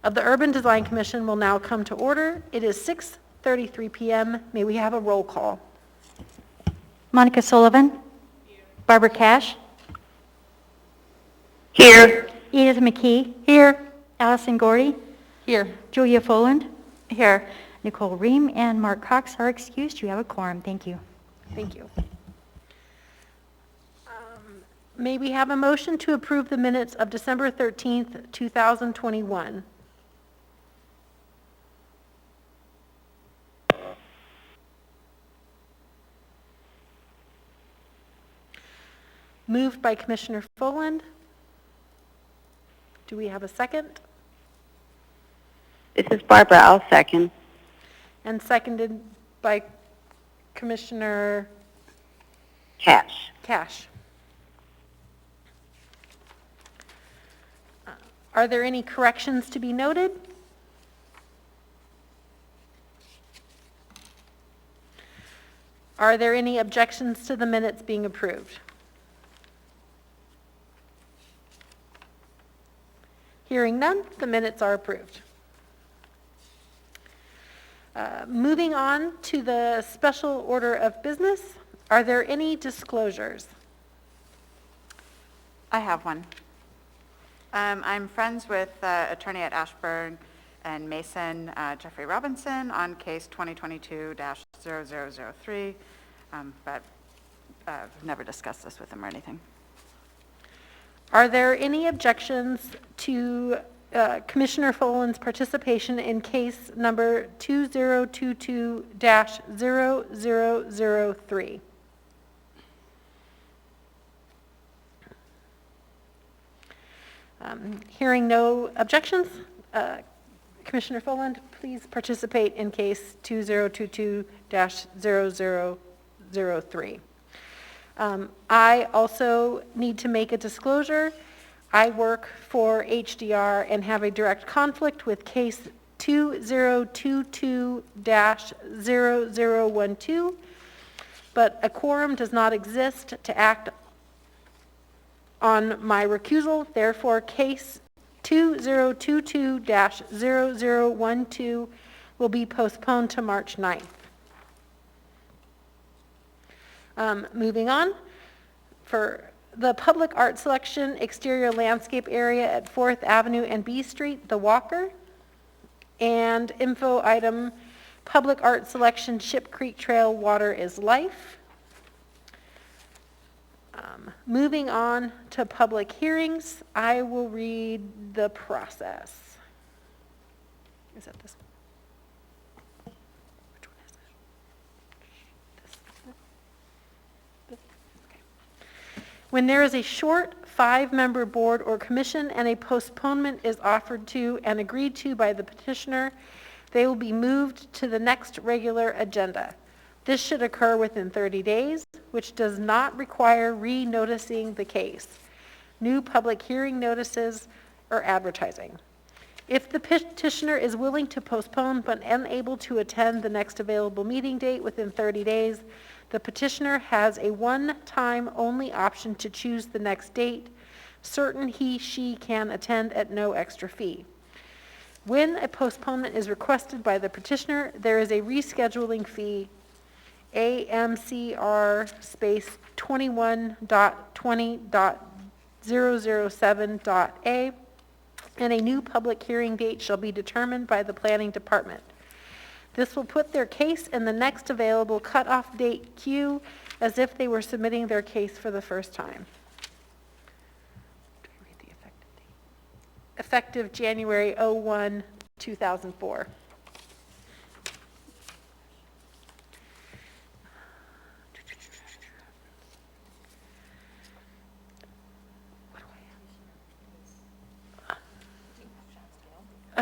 of the Urban Design Commission will now come to order. It is 6:33 p.m. May we have a roll call? Monica Sullivan. Here. Barbara Cash. Here. Edith McKee. Here. Allison Gordy. Here. Julia Foland. Here. Nicole Ream and Mark Cox are excused. You have a quorum. Thank you. Thank you. May we have a motion to approve the minutes of December 13th, 2021? Moved by Commissioner Foland. Do we have a second? This is Barbara. I'll second. And seconded by Commissioner Cash. Are there any corrections to be noted? Are there any objections to the minutes being approved? Hearing none, the minutes are approved. Moving on to the special order of business, are there any disclosures? I have one. I'm friends with attorney at Ashburn and Mason, Jeffrey Robinson, on case 2022-0003, but I've never discussed this with him or anything. Are there any objections to Commissioner Foland's participation in case number 2022-0003? Hearing no objections, Commissioner Foland, please participate in case 2022-0003. I also need to make a disclosure. I work for HDR and have a direct conflict with case 2022-0012, but a quorum does not exist to act on my recusal. Therefore, case 2022-0012 will be postponed to March 9th. Moving on, for the public art selection exterior landscape area at 4th Avenue and B Street, the Walker, and info item, public art selection, Ship Creek Trail, water is life. Moving on to public hearings, I will read the process. Is that this one? Which one is it? This? Okay. When there is a short 5-member board or commission and a postponement is offered to and agreed to by the petitioner, they will be moved to the next regular agenda. This should occur within 30 days, which does not require re-noticing the case, new public hearing notices, or advertising. If the petitioner is willing to postpone but unable to attend the next available meeting date within 30 days, the petitioner has a one-time only option to choose the next date. Certain he/she can attend at no extra fee. When a postponement is requested by the petitioner, there is a rescheduling fee, AMCR space 21.20.007.A, and a new public hearing date shall be determined by the planning department. This will put their case in the next available cutoff date queue as if they were submitting their case for the first time. Do I read the effective date? Effective January 01, 2004.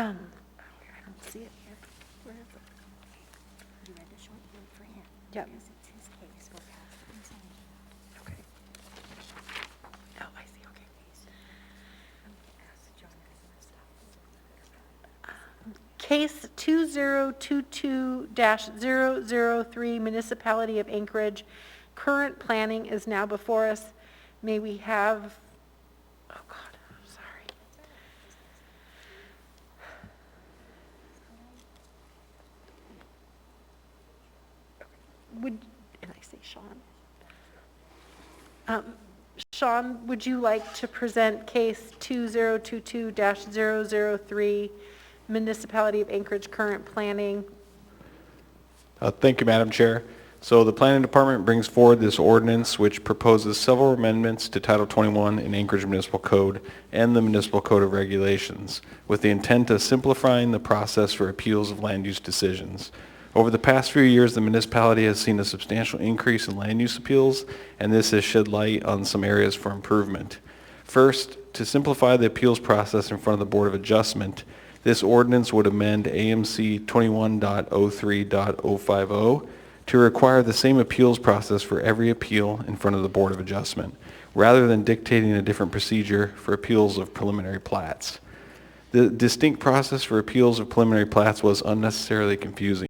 I don't see it here. Where is it? You read the short word for him. Yep. Because it's his case. We'll pass the consent. Okay. Oh, I see. Okay. Ask John because Case 2022-003, Municipality of Anchorage. Current planning is now before us. May we have, oh God, I'm sorry. and I say Sean. Sean, would you like to present case 2022-003, Municipality of Anchorage current planning? Thank you, Madam Chair. So the Planning Department brings forward this ordinance which proposes several amendments to Title 21 in Anchorage Municipal Code and the Municipal Code of Regulations with the intent of simplifying the process for appeals of land use decisions. Over the past few years, the municipality has seen a substantial increase in land use appeals, and this has shed light on some areas for improvement. First, to simplify the appeals process in front of the Board of Adjustment, this ordinance would amend AMC 21.03.050 to require the same appeals process for every appeal in front of the Board of Adjustment, rather than dictating a different procedure for appeals of preliminary plats. The distinct process for appeals of preliminary plats was unnecessarily confusing.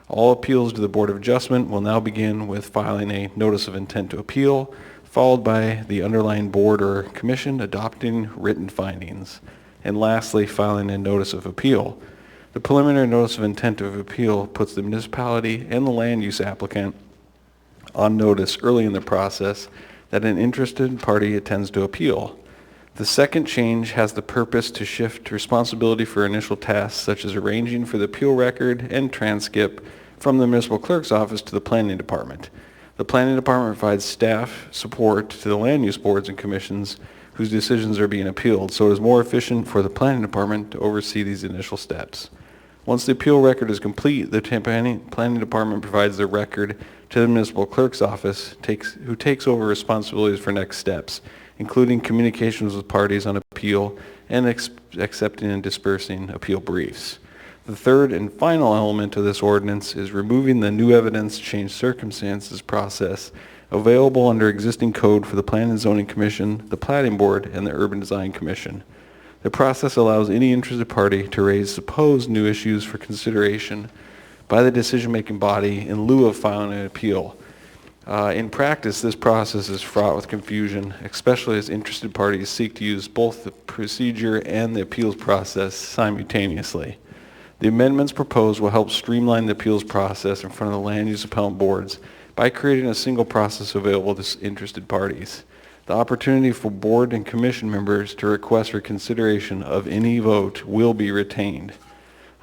All appeals to the Board of Adjustment will now begin with filing a notice of intent to appeal, followed by the underlying board or commission adopting written findings, and lastly, filing a notice of appeal. The preliminary notice of intent of appeal puts the municipality and the land use applicant on notice early in the process that an interested party intends to appeal. The second change has the purpose to shift responsibility for initial tasks such as arranging for the appeal record and transcript from the municipal clerk's office to the planning department. The planning department provides staff support to the land use boards and commissions whose decisions are being appealed, so it is more efficient for the planning department to oversee these initial steps. Once the appeal record is complete, the planning department provides the record to the municipal clerk's office, who takes over responsibilities for next steps, including communications with parties on appeal and accepting and dispersing appeal briefs. The third and final element of this ordinance is removing the new evidence change circumstances process available under existing code for the Planning and Zoning Commission, the Plating Board, and the Urban Design Commission. The process allows any interested party to raise supposed new issues for consideration by the decision-making body in lieu of filing an appeal. In practice, this process is fraught with confusion, especially as interested parties seek to use both the procedure and the appeals process simultaneously. The amendments proposed will help streamline the appeals process in front of the land use appellant boards by creating a single process available to interested parties. The opportunity for board and commission members to request for consideration of any vote will be retained.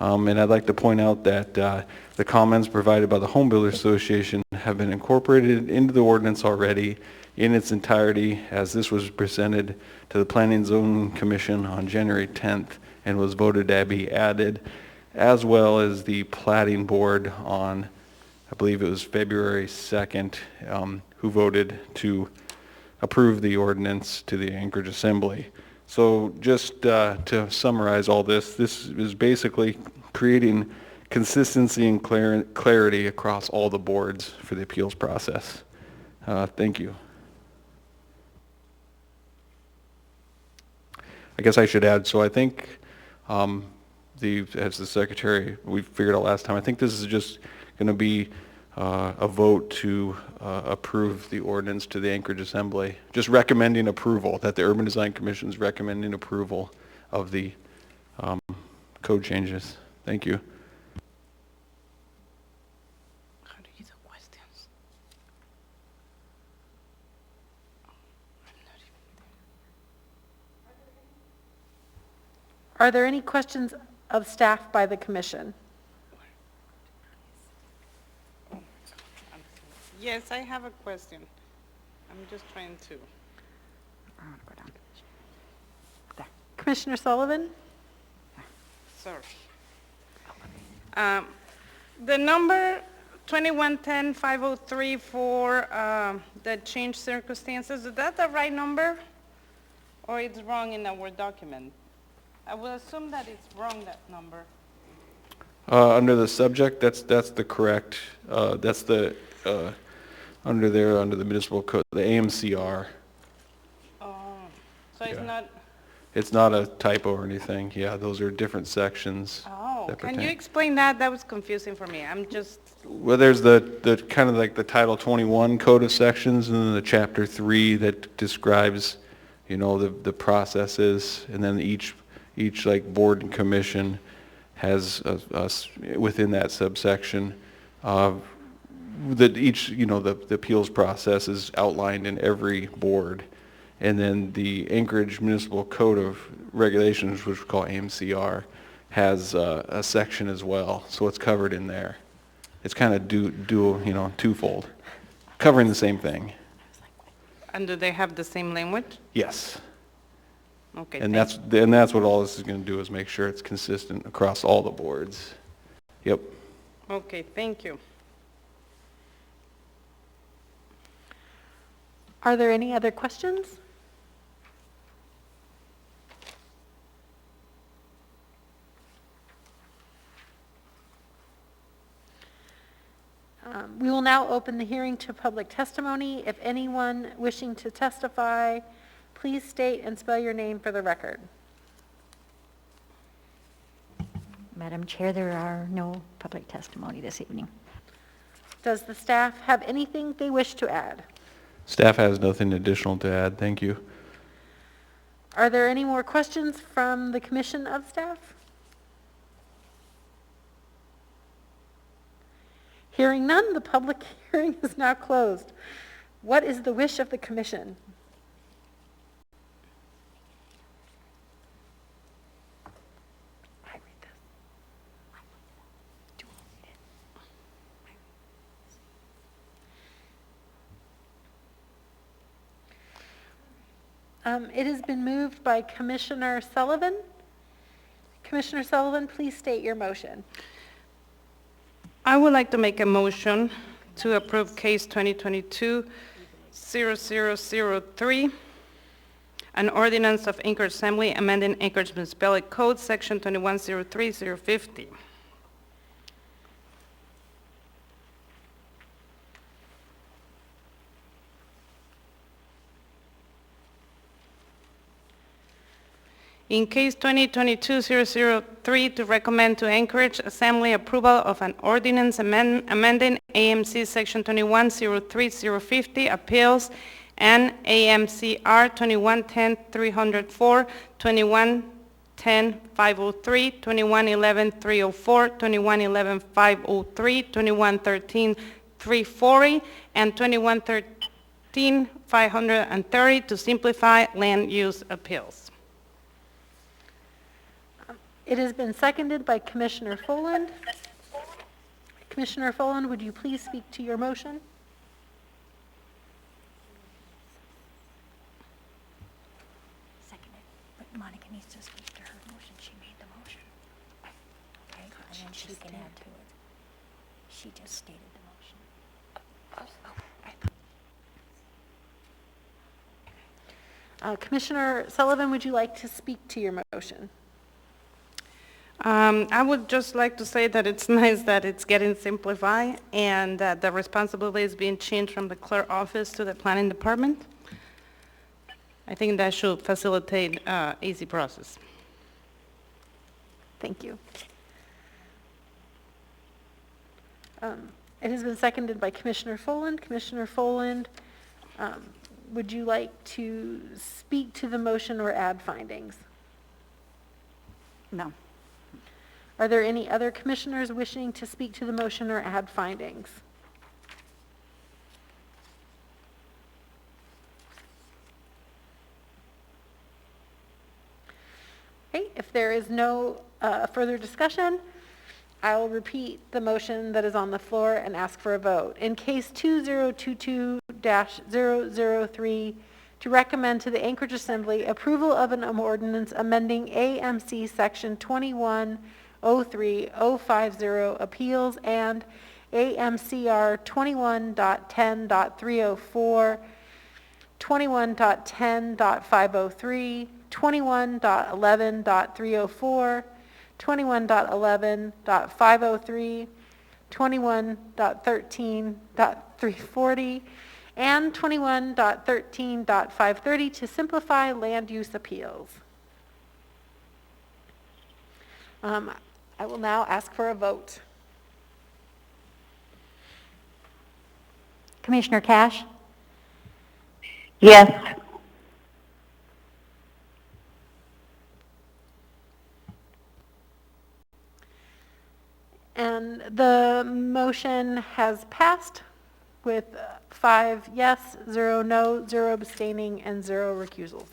And I'd like to point out that the comments provided by the Home Builders Association have been incorporated into the ordinance already in its entirety, as this was presented to the Planning and Zoning Commission on January 10th and was voted to be added, as well as the Plating Board on, I believe it was February 2nd, who voted to approve the ordinance to the Anchorage Assembly. So just to summarize all this is basically creating consistency and clarity across all the boards for the appeals process. Thank you. I guess I should add, so I think as the secretary, we figured out last time, I think this is just going to be a vote to approve the ordinance to the Anchorage Assembly, just recommending approval, that the Urban Design Commission is recommending approval of the code changes. Thank you. Are there any questions of staff by the commission? Yes, I have a question. I'm just trying to. I want to go down. There. Commissioner Sullivan? Sorry. The number 2110-503 for the change circumstances, is that the right number? Or it's wrong in our document? I will assume that it's wrong, that number. Under the subject, that's the correct, that's the, under the municipal code, the AMCR. Oh, so it's Yeah. not, It's not a typo or anything. Yeah, those are different sections. oh, that can you pertain. explain that? That was confusing for me. I'm just, Well, there's the kind of like the Title 21 code of sections, and then the Chapter 3 that describes, you know, the processes, and then each like board and commission has within that subsection that each, the appeals process is outlined in every board. And then the Anchorage Municipal Code of Regulations, which we call AMCR, has a section as well, so it's covered in there. It's kind of dual, twofold, covering the same thing. And do they have the same language? Yes. Okay, And thank- that's what all this is going to do, is make sure it's consistent across all the boards. Yep. Okay, thank you. Are there any other questions? We will now open the hearing to public testimony. If anyone wishing to testify, please state and spell your name for the record. Madam Chair, there are no public testimony this evening. Does the staff have anything they wish to add? Staff has nothing additional to add. Thank you. Are there any more questions from the commission of staff? Hearing none, the public hearing is now closed. What is the wish of the commission? I read this. It has been moved by Commissioner Sullivan. Commissioner Sullivan, please state your motion. I would like to make a motion to approve case 2022-0003, an ordinance of Anchorage Assembly amending Anchorage Municipality Code, Section 2103-050. In case 2022-003, to recommend to Anchorage Assembly approval of an ordinance amending AMC Section 2103-050 appeals and AMCR 2110-304, 2110-503, 2111-304, 2111-503, 2113-340, and 2113-530 to simplify land use appeals. It has been seconded by Commissioner Folland. Commissioner Folland, would you please speak to your motion? Seconded, but Monica needs to speak to her motion. She made the motion. Okay, and then she can add to it. She just stated the motion. Commissioner Sullivan, would you like to speak to your motion? I would just like to say that it's nice that it's getting simplified and that the responsibility is being changed from the clerk office to the planning department. I think that should facilitate easy process. Thank you. It has been seconded by Commissioner Folland. Commissioner Folland, would you like to speak to the motion or add findings? No. Are there any other commissioners wishing to speak to the motion or add findings? Okay, if there is no further discussion, I will repeat the motion that is on the floor and ask for a vote. In case 2022-003, to recommend to the Anchorage Assembly approval of an ordinance amending AMC Section 2103-050 appeals and AMCR 21.10.304, 21.10.503, 21.11.304, 21.11.503, 21.13.340, and 21.13.530 to simplify land use appeals. I will now ask for a vote. Commissioner Cash? Yes. And the motion has passed with 5 yes, 0 no, 0 abstaining, and 0 recusals.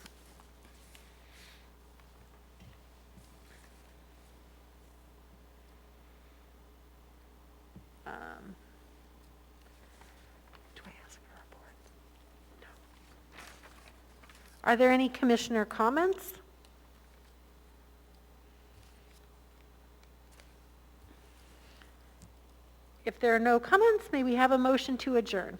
Do I ask for a report? No. Are there any commissioner comments? If there are no comments, may we have a motion to adjourn?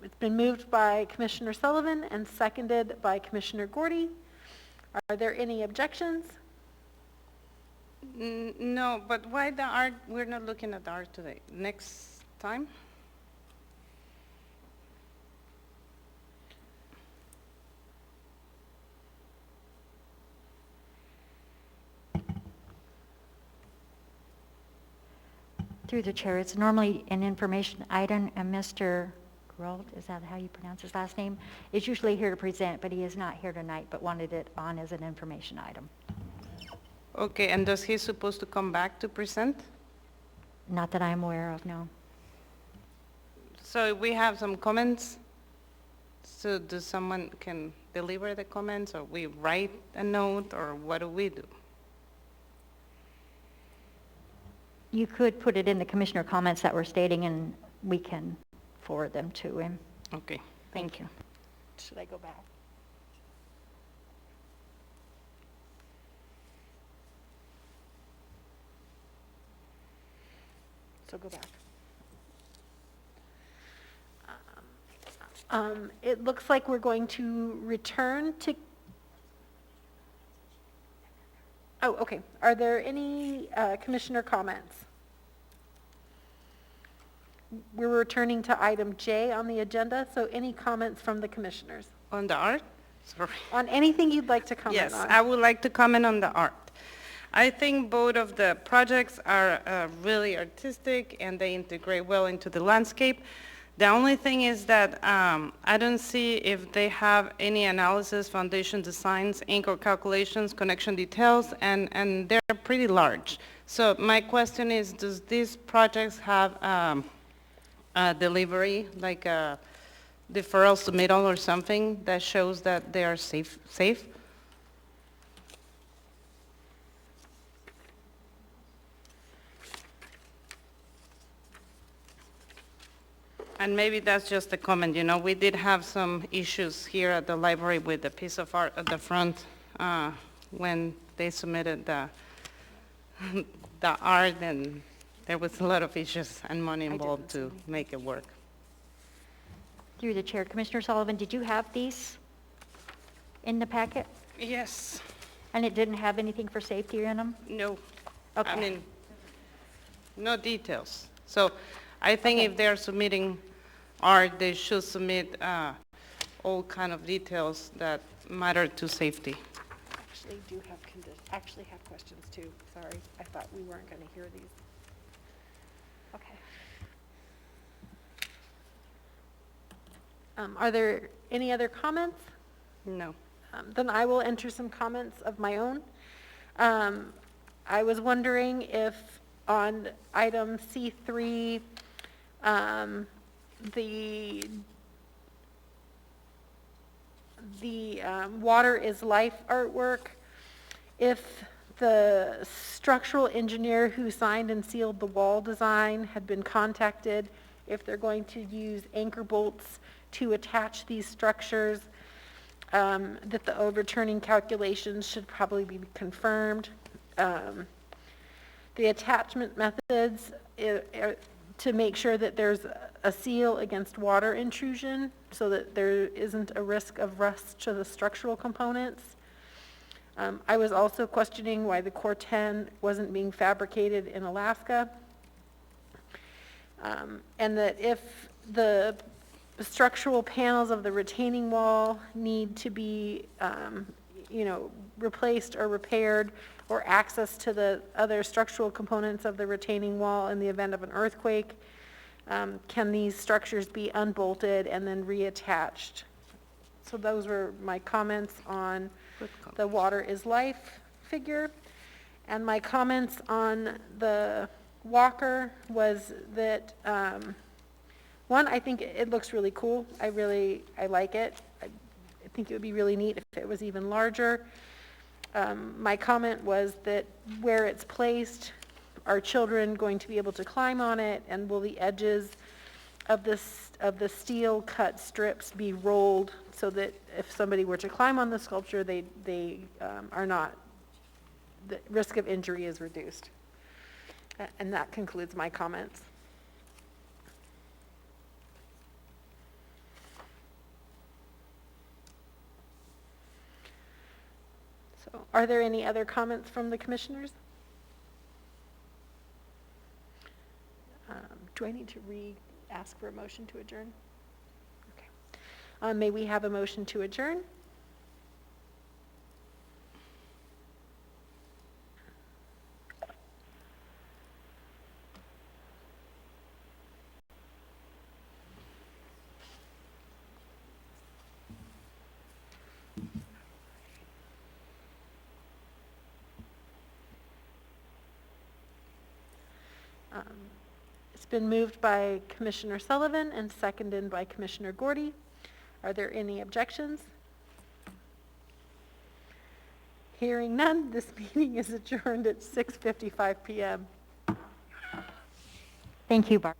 It's been moved by Commissioner Sullivan and seconded by Commissioner Gordy. Are there any objections? No, but why the art? We're not looking at the art today. Next time? Through the chair, it's normally an information item, and Mr. Gerald, is that how you pronounce his last name? Is usually here to present, but he is not here tonight, but wanted it on as an information item. Okay, and does he supposed to come back to present? Not that I'm aware of, no. So if we have some comments, so does someone can deliver the comments, or we write a note, or what do we do? You could put it in the commissioner comments that we're stating, and we can forward them to him. Okay, thank you. Should I go back? So go back. It looks like we're going to return to... Oh, okay. Are there any commissioner comments? We're returning to item J on the agenda, so any comments from the commissioners? On the art? Sorry. On anything you'd like to comment Yes, on? I would like to comment on the art. I think both of the projects are really artistic, and they integrate well into the landscape. The only thing is that I don't see if they have any analysis, foundation designs, anchor calculations, connection details, and they're pretty large. So my question is, does these projects have a delivery, like a deferral submittal or something that shows that they are safe? And maybe that's just a comment, you know, we did have some issues here at the library with the piece of art at the front when they submitted the art, and there was a lot of issues and money involved to make it work. Through the chair, Commissioner Sullivan, did you have these in the packet? Yes. And it didn't have anything for safety in them? No. Okay. I mean, no details. So I think if they're submitting art, they should submit all kind of details that matter to safety. Actually have questions too. Sorry, I thought we weren't going to hear these. Okay. Are there any other comments? No. Then I will enter some comments of my own. I was wondering if on item C3, the water is life artwork, if the structural engineer who signed and sealed the wall design had been contacted, if they're going to use anchor bolts to attach these structures, that the overturning calculations should probably be confirmed. The attachment methods to make sure that there's a seal against water intrusion so that there isn't a risk of rust to the structural components. I was also questioning why the Core 10 wasn't being fabricated in Alaska. And that if the structural panels of the retaining wall need to be, replaced or repaired, or access to the other structural components of the retaining wall in the event of an earthquake, Can these structures be unbolted and then reattached? So those were my comments on the water is life figure. And my comments on the walker was that, one, I think it looks really cool. I like it. I think it would be really neat if it was even larger. My comment was that where it's placed, are children going to be able to climb on it, and will the edges of the steel cut strips be rolled so that if somebody were to climb on the sculpture, they are not, the risk of injury is reduced. And that concludes my comments. So, are there any other comments from the commissioners? Do I need to ask for a motion to adjourn? Okay. May we have a motion to adjourn? It's been moved by Commissioner Sullivan and seconded by Commissioner Gordy. Are there any objections? Hearing none, this meeting is adjourned at 6:55 p.m. Thank you, Barb.